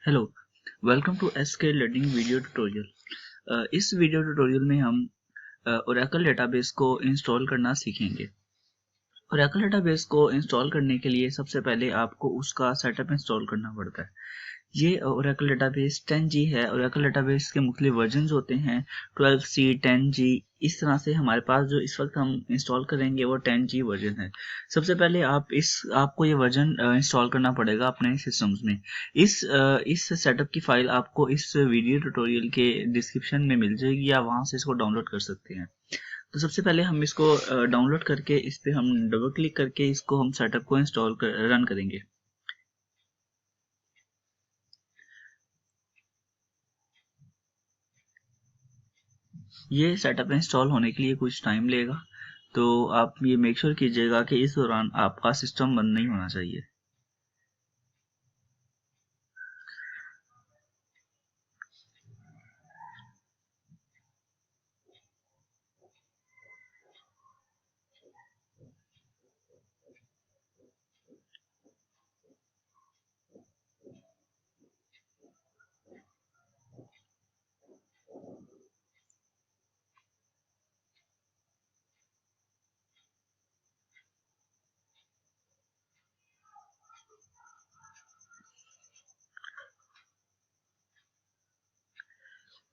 Hello, welcome to SK learning video tutorial. इस video tutorial में हम ओरेकल डेटाबेस को इंस्टॉल करना सीखेंगे। ओरेकल डेटाबेस को इंस्टॉल करने के लिए सबसे पहले आपको उसका सेटअप इंस्टॉल करना पड़ता है। ये ओरेकल डेटाबेस 10G है। ओरेकल डेटाबेस के मुख्तलिफ वर्जन्स होते हैं 12C, 10G। इस तरह से हमारे पास जो इस वक्त हम इंस्टॉल करेंगे वो 10G वर्जन है। सबसे पहले आपको ये वर्जन इंस्टॉल करना पड़ेगा अपने सिस्टम्स में। इस सेटअप की फाइल आपको इस वीडियो ट्यूटोरियल के डिस्क्रिप्शन में मिल जाएगी, या वहां से इसको डाउनलोड कर सकते हैं। तो सबसे पहले हम इसको डाउनलोड करके इस पे हम डबल क्लिक करके इसको हम सेटअप को रन करेंगे। ये सेटअप इंस्टॉल होने के लिए कुछ टाइम लेगा, तो आप ये मेक श्योर कीजिएगा कि इस दौरान आपका सिस्टम बंद नहीं होना चाहिए।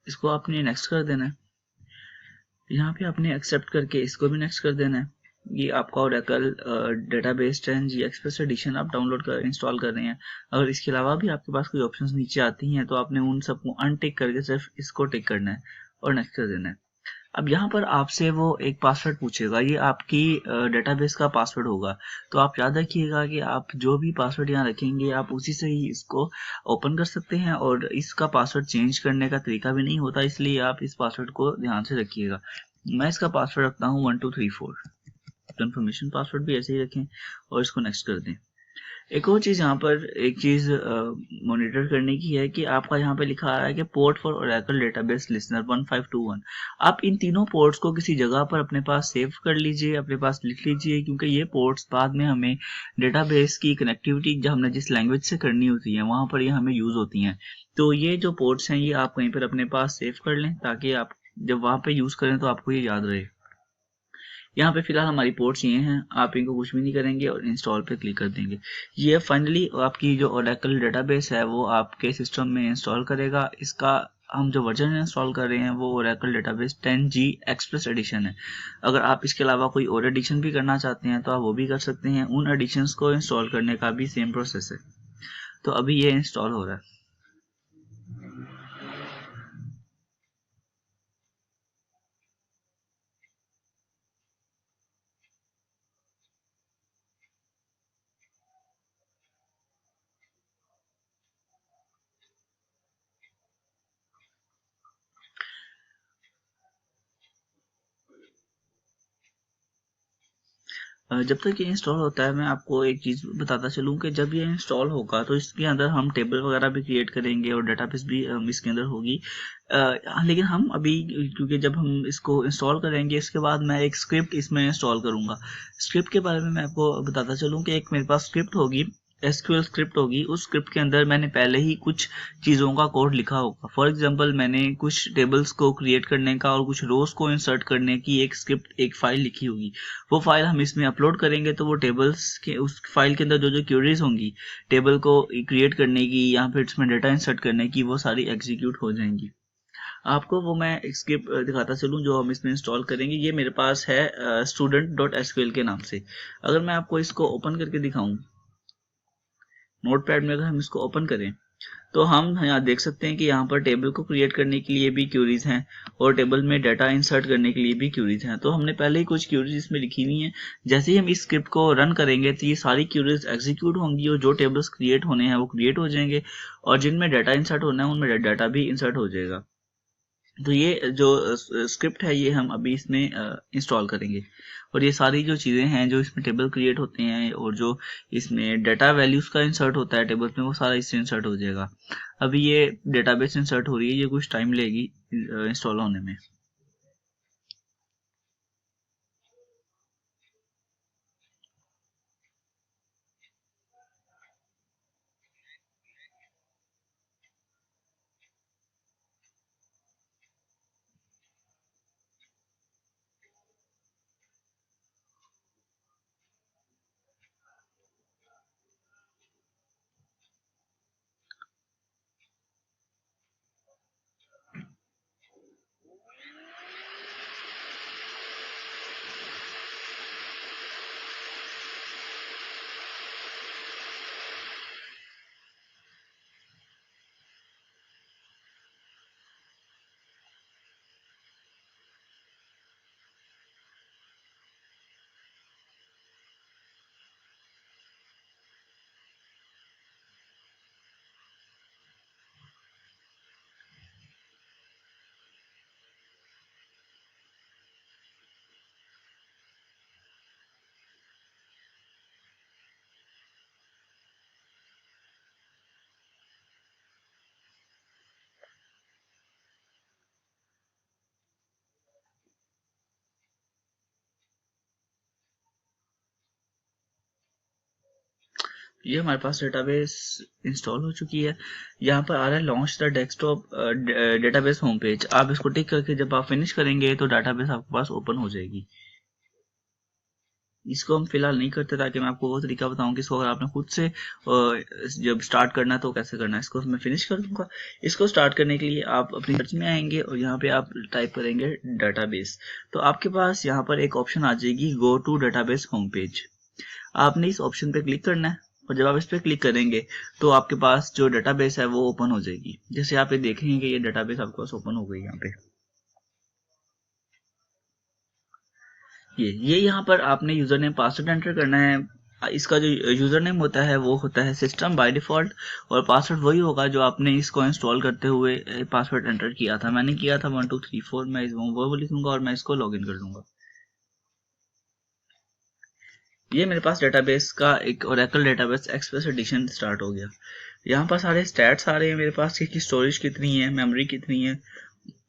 इसको आपने नेक्स्ट कर देना है। यहाँ पे आपने एक्सेप्ट करके इसको भी नेक्स्ट कर देना है। ये आपका Oracle database 10G express edition आप इंस्टॉल कर रहे हैं। अगर इसके अलावा भी आपके पास कोई ऑप्शंस नीचे आती हैं तो आपने उन सबको अनटिक करके सिर्फ इसको टिक करना है और नेक्स्ट कर देना है। अब यहाँ पर आपसे वो एक पासवर्ड पूछेगा, ये आपकी डेटाबेस का पासवर्ड होगा। तो आप याद रखिएगा कि आप जो भी पासवर्ड यहाँ रखेंगे आप उसी से ही इसको ओपन कर सकते हैं, और इसका पासवर्ड चेंज करने का तरीका भी नहीं होता, इसलिए आप इस पासवर्ड को ध्यान से रखिएगा। मैं इसका पासवर्ड रखता हूँ 1234। कंफर्मेशन पासवर्ड भी ऐसे ही रखें और इसको नेक्स्ट कर दें। एक और चीज़ यहाँ पर एक चीज़ मॉनिटर करने की है कि आपका यहाँ पे लिखा आ रहा है कि port for Oracle database listener 1521। आप इन तीनों पोर्ट्स को किसी जगह पर अपने पास सेव कर लीजिए, अपने पास लिख लीजिए, क्योंकि ये पोर्ट्स बाद में हमें डेटाबेस की कनेक्टिविटी जब हमने जिस लैंग्वेज से करनी होती है वहाँ पर ये हमें यूज़ होती हैं। तो ये जो पोर्ट्स हैं ये आप कहीं पर अपने पास सेव कर लें, ताकि आप जब वहाँ पे यूज़ करें तो आपको ये याद रहे। यहाँ पे फिलहाल हमारी पोर्ट्स ये हैं, आप इनको कुछ भी नहीं करेंगे और इंस्टॉल पे क्लिक कर देंगे। ये फाइनली आपकी जो ओरेकल डेटाबेस है वो आपके सिस्टम में इंस्टॉल करेगा। इसका हम जो वर्जन इंस्टॉल कर रहे हैं वो Oracle database 10G express addition है। अगर आप इसके अलावा कोई और एडिशन भी करना चाहते हैं तो आप वो भी कर सकते हैं। उन एडिशंस को इंस्टॉल करने का भी सेम प्रोसेस है। तो अभी ये इंस्टॉल हो रहा है। जब तक ये इंस्टॉल होता है मैं आपको एक चीज़ बताता चलूँ कि जब ये इंस्टॉल होगा तो इसके अंदर हम टेबल वगैरह भी क्रिएट करेंगे और डेटाबेस भी इसके अंदर होगी। लेकिन हम अभी, क्योंकि जब हम इसको इंस्टॉल करेंगे इसके बाद मैं एक स्क्रिप्ट इसमें इंस्टॉल करूँगा। स्क्रिप्ट के बारे में मैं आपको बताता चलूँ कि एक मेरे पास स्क्रिप्ट होगी, एसक्यूएल स्क्रिप्ट होगी। उस स्क्रिप्ट के अंदर मैंने पहले ही कुछ चीज़ों का कोड लिखा होगा। फॉर एग्जांपल मैंने कुछ टेबल्स को क्रिएट करने का और कुछ रोज को इंसर्ट करने की एक स्क्रिप्ट, एक फाइल लिखी होगी। वो फाइल हम इसमें अपलोड करेंगे तो वो टेबल्स के उस फाइल के अंदर जो जो क्वेरीज होंगी टेबल को क्रिएट करने की या फिर इसमें डाटा इंसर्ट करने की, वो सारी एग्जीक्यूट हो जाएंगी। आपको वो मैं एक स्क्रिप्ट दिखाता चलूँ जो हम इसमें इंस्टॉल करेंगे। ये मेरे पास है student.sql के नाम से। अगर मैं आपको इसको ओपन करके दिखाऊं, नोटपैड में अगर हम इसको ओपन करें तो हम यहाँ देख सकते हैं कि यहाँ पर टेबल को क्रिएट करने के लिए भी क्यूरीज हैं और टेबल में डाटा इंसर्ट करने के लिए भी क्यूरीज हैं। तो हमने पहले ही कुछ क्यूरीज इसमें लिखी हुई हैं। जैसे ही हम इस स्क्रिप्ट को रन करेंगे तो ये सारी क्यूरीज एग्जीक्यूट होंगी और जो टेबल्स क्रिएट होने हैं वो क्रिएट हो जाएंगे, और जिनमें डाटा इंसर्ट होना है उनमें डाटा भी इंसर्ट हो जाएगा। तो ये जो स्क्रिप्ट है ये हम अभी इसमें इंस्टॉल करेंगे, और ये सारी जो चीज़ें हैं जो इसमें टेबल क्रिएट होते हैं और जो इसमें डाटा वैल्यूज़ का इंसर्ट होता है टेबल में, वो सारा इससे इंसर्ट हो जाएगा। अभी ये डेटाबेस इंसर्ट हो रही है, ये कुछ टाइम लेगी इंस्टॉल होने में। ये हमारे पास डेटाबेस इंस्टॉल हो चुकी है। यहाँ पर आ रहा है launch the desktop database home page. आप इसको टिक करके जब आप फिनिश करेंगे तो डेटाबेस आपके पास ओपन हो जाएगी। इसको हम फिलहाल नहीं करते ताकि मैं आपको वो तरीका बताऊं कि इसको अगर आपने खुद से जब स्टार्ट करना है तो कैसे करना है। इसको मैं फिनिश कर दूंगा। इसको स्टार्ट करने के लिए आप अपनी सर्च में आएंगे और यहाँ पे आप टाइप करेंगे डेटाबेस। तो आपके पास यहाँ पर एक ऑप्शन आ जाएगी go to database home page. आपने इस ऑप्शन पे क्लिक करना है और जब आप इस पे क्लिक करेंगे तो आपके पास जो डेटाबेस है वो ओपन हो जाएगी। जैसे आप ये देखेंगे कि ये डेटाबेस आपके पास ओपन हो गई यहाँ पे। ये यहाँ पर आपने यूजर नेम पासवर्ड एंटर करना है। इसका जो यूजर नेम होता है वो होता है सिस्टम बाय डिफॉल्ट, और पासवर्ड वही होगा जो आपने इसको इंस्टॉल करते हुए पासवर्ड एंटर किया था। मैंने किया था 1234। मैं वो लिखूंगा और मैं इसको लॉगिन कर दूंगा। ये मेरे पास डेटाबेस का एक Oracle database express edition start हो गया। यहाँ पर सारे स्टैट्स आ रहे हैं मेरे पास कि स्टोरेज कितनी है, मेमोरी कितनी है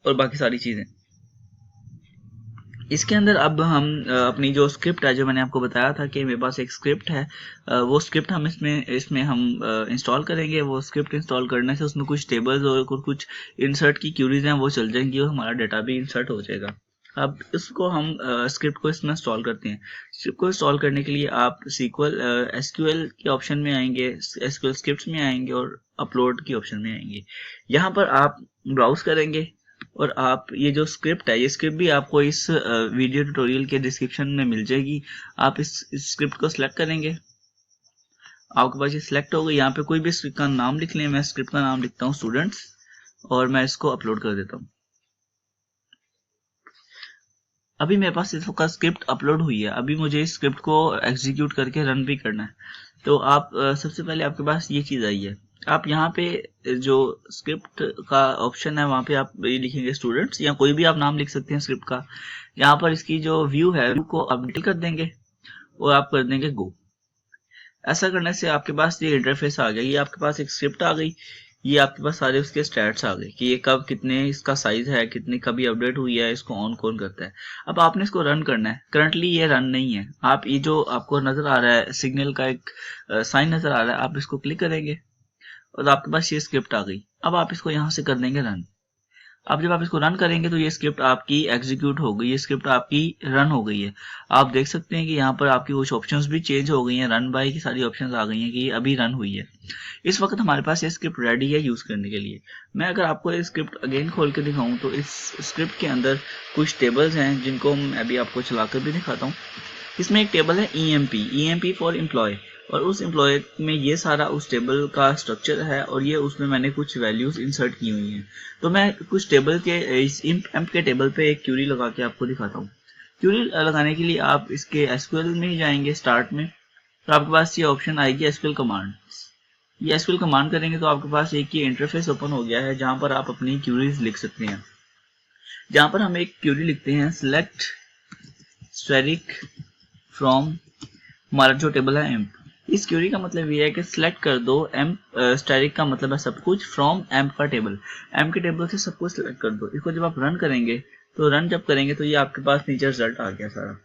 और बाकी सारी चीज़ें। इसके अंदर अब हम अपनी जो स्क्रिप्ट है, जो मैंने आपको बताया था कि मेरे पास एक स्क्रिप्ट है, वो स्क्रिप्ट हम इसमें हम इंस्टॉल करेंगे। वो स्क्रिप्ट इंस्टॉल करने से उसमें कुछ टेबल्स और कुछ इंसर्ट की क्यूरीज हैं वो चल जाएंगी और हमारा डाटा भी इंसर्ट हो जाएगा। अब इसको हम स्क्रिप्ट को इसमें इंस्टॉल करते हैं। स्क्रिप्ट को इंस्टॉल करने के लिए आप SQL SQL के ऑप्शन में आएंगे, SQL स्क्रिप्ट्स में आएंगे और अपलोड की ऑप्शन में आएंगे। यहाँ पर आप ब्राउज करेंगे और आप ये जो स्क्रिप्ट है, ये स्क्रिप्ट भी आपको इस वीडियो ट्यूटोरियल के डिस्क्रिप्शन में मिल जाएगी। आप इस स्क्रिप्ट को सिलेक्ट करेंगे। आपके पास ये सिलेक्ट हो गई। यहाँ पे कोई भी स्क्रिप्ट का नाम लिख लें। मैं स्क्रिप्ट का नाम लिखता हूँ स्टूडेंट्स और मैं इसको अपलोड कर देता हूँ। अभी मेरे पास इसका स्क्रिप्ट अपलोड हुई है। अभी मुझे इस स्क्रिप्ट को एग्जीक्यूट करके रन भी करना है। तो आप सबसे पहले आपके पास ये चीज़ आई है। आप यहाँ पे जो स्क्रिप्ट का ऑप्शन है वहाँ पे आप ये लिखेंगे स्टूडेंट्स, या कोई भी आप नाम लिख सकते हैं स्क्रिप्ट का। यहाँ पर इसकी जो व्यू है व्यू को अपडेट कर देंगे और आप कर देंगे गो। ऐसा करने से आपके पास ये इंटरफेस आ गया। ये आपके पास एक स्क्रिप्ट आ गई। ये आपके पास सारे उसके स्टैट्स आ गए कि ये कब कितने इसका साइज है, कितनी कभी अपडेट हुई है, इसको ऑन कौन करता है। अब आपने इसको रन करना है। करंटली ये रन नहीं है। आप ये जो आपको नजर आ रहा है सिग्नल का एक साइन नजर आ रहा है, आप इसको क्लिक करेंगे और आपके पास ये स्क्रिप्ट आ गई। अब आप इसको यहाँ से कर देंगे रन। अब जब आप इसको रन करेंगे तो ये स्क्रिप्ट आपकी एग्जीक्यूट हो गई, ये स्क्रिप्ट आपकी रन हो गई है। आप देख सकते हैं कि यहाँ पर आपकी कुछ ऑप्शंस भी चेंज हो गई हैं। रन बाय की सारी ऑप्शंस आ गई हैं कि ये अभी रन हुई है। इस वक्त हमारे पास ये स्क्रिप्ट रेडी है यूज करने के लिए। मैं अगर आपको ये स्क्रिप्ट अगेन खोल के दिखाऊं तो इस स्क्रिप्ट के अंदर कुछ टेबल्स हैं जिनको मैं अभी आपको चलाकर भी दिखाता हूँ। इसमें एक टेबल है EMP फॉर एम्प्लॉय, और उस एम्प्लॉय में ये सारा उस टेबल का स्ट्रक्चर है और ये उसमें मैंने कुछ वैल्यूज इंसर्ट की हुई हैं। तो मैं कुछ टेबल के इस एम्प के टेबल पे एक क्यूरी लगा के आपको दिखाता हूँ। क्यूरी लगाने के लिए आप इसके SQL में ही जाएंगे स्टार्ट में, तो आपके पास ये ऑप्शन आएगी SQL कमांड। ये SQL कमांड करेंगे तो आपके पास एक ये इंटरफेस ओपन हो गया है जहां पर आप अपनी क्यूरीज लिख सकते हैं। जहां पर हम एक क्यूरी लिखते हैं सिलेक्ट स्टेरिक फ्रॉम हमारा जो टेबल है एम्प। इस क्यूरी का मतलब ये है कि सिलेक्ट कर दो एम्प स्टैटिक का मतलब है सब कुछ, फ्रॉम एम्प का टेबल, एम्प के टेबल से सब कुछ सिलेक्ट कर दो। इसको जब आप रन करेंगे तो रन जब करेंगे तो ये आपके पास नीचे रिजल्ट आ गया सारा।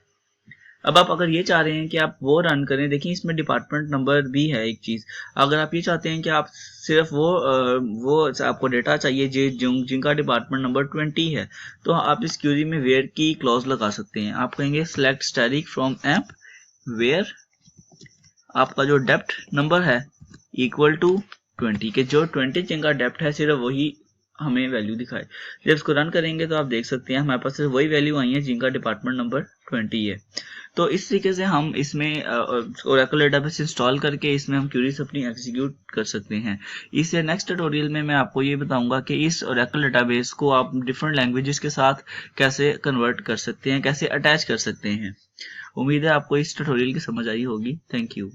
अब आप अगर ये चाह रहे हैं कि आप वो रन करें, देखिए इसमें डिपार्टमेंट नंबर भी है एक चीज। अगर आप ये चाहते हैं कि आप सिर्फ वो आपको डेटा चाहिए जिनका डिपार्टमेंट नंबर 20 है, तो आप इस क्यूरी में वेयर की क्लॉज लगा सकते हैं। आप कहेंगे select static from emp where आपका जो डेप्थ नंबर है इक्वल टू 20, के जो 20 जिनका डेप्थ है सिर्फ वही हमें वैल्यू दिखाए। जब इसको रन करेंगे तो आप देख सकते हैं हमारे पास सिर्फ वही वैल्यू आई है जिनका डिपार्टमेंट नंबर 20 है। तो इस तरीके से हम इसमें ओरेकल डेटाबेस इंस्टॉल करके इसमें हम क्यूरीज अपनी एग्जीक्यूट कर सकते हैं। इससे नेक्स्ट ट्यूटोरियल में मैं आपको ये बताऊंगा कि इस ओरेकल डेटाबेस को आप डिफरेंट लैंग्वेजेस के साथ कैसे कन्वर्ट कर सकते हैं, कैसे अटैच कर सकते हैं। उम्मीद है आपको इस ट्यूटोरियल की समझ आई होगी। Thank you.